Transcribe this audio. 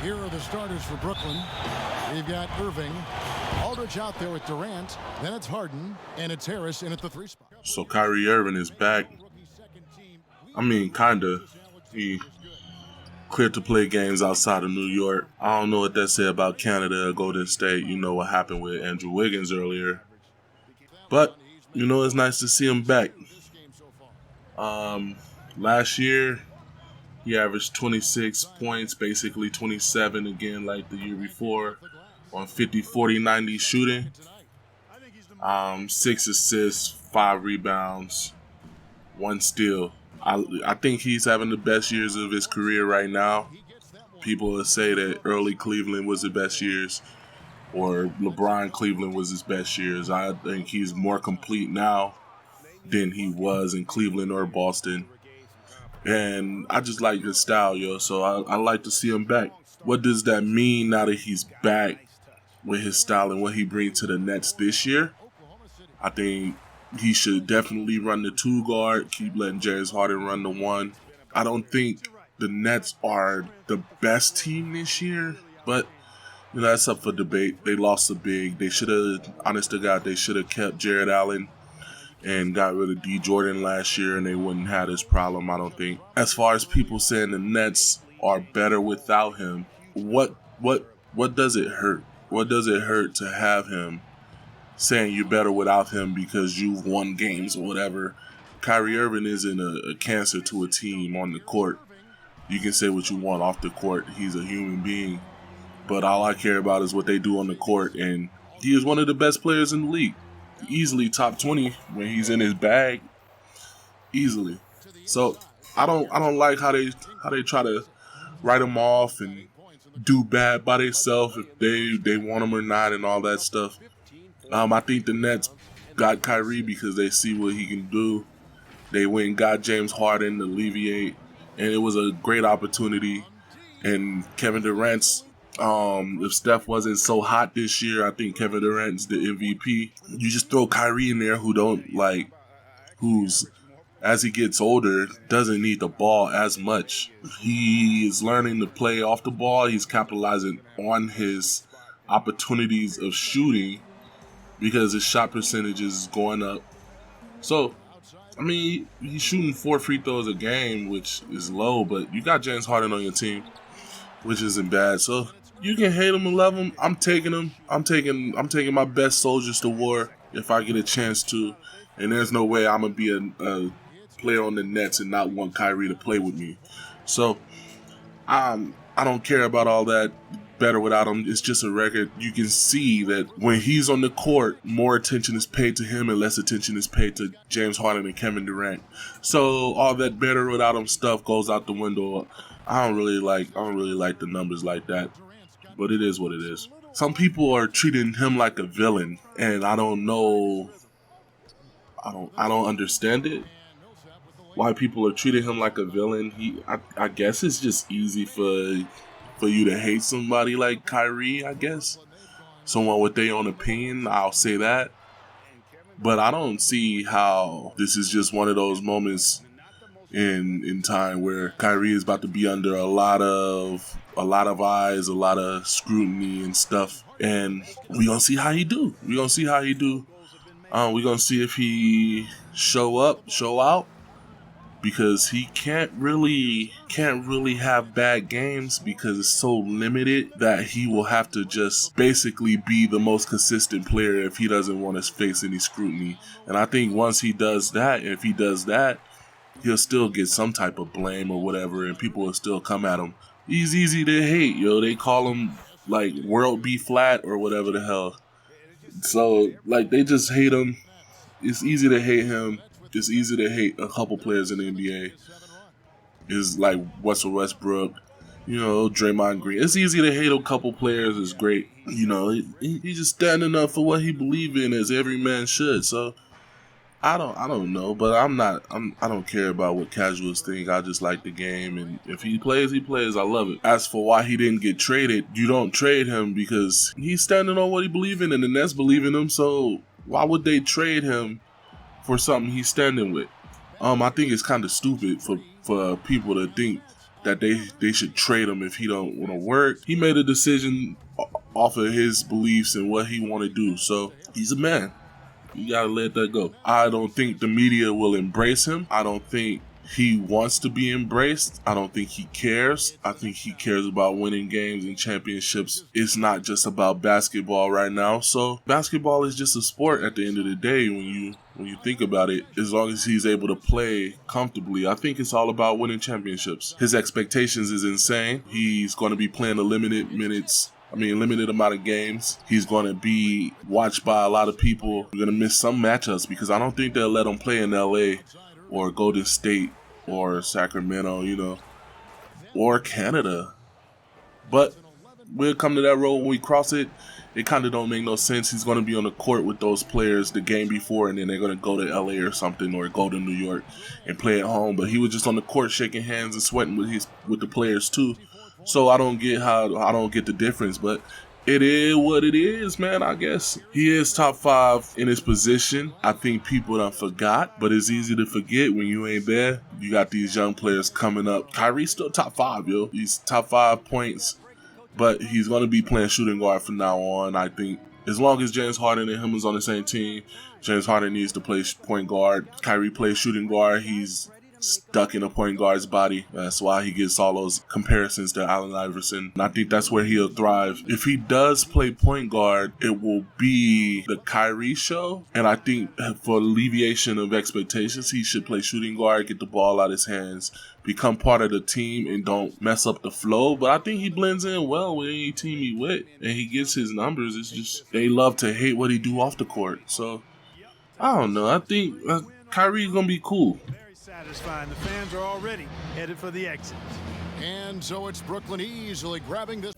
Here are the starters for Brooklyn. We've got Irving, Aldridge out there with Durant, then it's Harden, and it's Harris in at the 3 spot. So Kyrie Irving is back. I mean, kinda. He cleared to play games outside of New York. I don't know what that said about Canada or Golden State. You know what happened with Andrew Wiggins earlier. But, it's nice to see him back. Last year, he averaged 26 points, basically 27 again like the year before, on 50, 40, 90 shooting. 6 assists, 5 rebounds, 1 steal. I think he's having the best years of his career right now. People will say that early Cleveland was the best years, or LeBron Cleveland was his best years. I think he's more complete now than he was in Cleveland or Boston. And I just like his style, so I like to see him back. What does that mean now that he's back with his style and what he brings to the Nets this year? I think he should definitely run the 2 guard, keep letting James Harden run the 1. I don't think the Nets are the best team this year, but that's up for debate. They lost a big. They should have, honest to God, they should have kept Jared Allen and got rid of D. Jordan last year, and they wouldn't have this problem, I don't think. As far as people saying the Nets are better without him, what does it hurt? What does it hurt to have him saying you're better without him because you've won games or whatever? Kyrie Irving isn't a cancer to a team on the court. You can say what you want off the court. He's a human being. But all I care about is what they do on the court, and he is one of the best players in the league. Easily top 20 when he's in his bag. Easily. So I don't like how they try to write him off and do bad by themselves if they want him or not and all that stuff. I think the Nets got Kyrie because they see what he can do. They went and got James Harden to alleviate, and it was a great opportunity. And Kevin Durant's if Steph wasn't so hot this year, I think Kevin Durant's the MVP. You just throw Kyrie in there who's, as he gets older, doesn't need the ball as much. He is learning to play off the ball. He's capitalizing on his opportunities of shooting because his shot percentage is going up. So, I mean, he's shooting 4 free throws a game, which is low, but you got James Harden on your team, which isn't bad. So you can hate him and love him. I'm taking him. I'm taking my best soldiers to war if I get a chance to. And there's no way I'm gonna be a player on the Nets and not want Kyrie to play with me. So I don't care about all that. Better without him. It's just a record. You can see that when he's on the court, more attention is paid to him and less attention is paid to James Harden and Kevin Durant. So all that better without him stuff goes out the window. I don't really like the numbers like that, but it is what it is. Some people are treating him like a villain, and I don't know. I don't understand it. Why people are treating him like a villain? I guess it's just easy for you to hate somebody like Kyrie. I guess someone with their own opinion. I'll say that, but I don't see how this is just one of those moments in time where Kyrie is about to be under a lot of eyes, a lot of scrutiny and stuff, and we're gonna see how he do. We're gonna see if he show out, because he can't really have bad games because it's so limited that he will have to just basically be the most consistent player if he doesn't want to face any scrutiny. And I think once he does that, if he does that, he'll still get some type of blame or whatever, and people will still come at him. He's easy to hate, They call him like World B Flat or whatever the hell. So they just hate him. It's easy to hate him. It's easy to hate a couple players in the NBA. It's like Russell Westbrook, Draymond Green. It's easy to hate a couple players. It's great. He's just standing up for what he believes in, as every man should. So I don't know, but I don't care about what casuals think. I just like the game, and if he plays, he plays. I love it. As for why he didn't get traded, you don't trade him because he's standing on what he believes in, and the Nets believe in him. So why would they trade him for something he's standing with? I think it's kind of stupid for people to think that they should trade him if he don't want to work. He made a decision off of his beliefs and what he want to do. So he's a man. You gotta let that go. I don't think the media will embrace him. I don't think he wants to be embraced. I don't think he cares. I think he cares about winning games and championships. It's not just about basketball right now. So basketball is just a sport at the end of the day when you think about it. As long as he's able to play comfortably, I think it's all about winning championships. His expectations is insane. He's going to be playing a limited amount of games. He's going to be watched by a lot of people. We're going to miss some matchups because I don't think they'll let him play in LA or Golden State or Sacramento, or Canada. But we'll come to that road when we cross it. It kind of don't make no sense. He's going to be on the court with those players the game before, and then they're going to go to LA or something, or go to New York and play at home. But he was just on the court shaking hands and sweating with the players too. So I don't get the difference, but it is what it is, man, I guess. He is top 5 in his position. I think people done forgot, but it's easy to forget when you ain't there. You got these young players coming up. Kyrie's still top 5, yo. He's top 5 points, but he's going to be playing shooting guard from now on, I think. As long as James Harden and him is on the same team, James Harden needs to play point guard. Kyrie plays shooting guard. He's stuck in a point guard's body. That's why he gets all those comparisons to Allen Iverson. And I think that's where he'll thrive. If he does play point guard, it will be the Kyrie show. And I think for alleviation of expectations, he should play shooting guard, get the ball out of his hands, become part of the team, and don't mess up the flow. But I think he blends in well with any team he with, and he gets his numbers. It's just they love to hate what he do off the court. So I don't know. I think Kyrie's gonna be cool. Satisfying. The fans are already headed for the exit. And so it's Brooklyn easily grabbing this.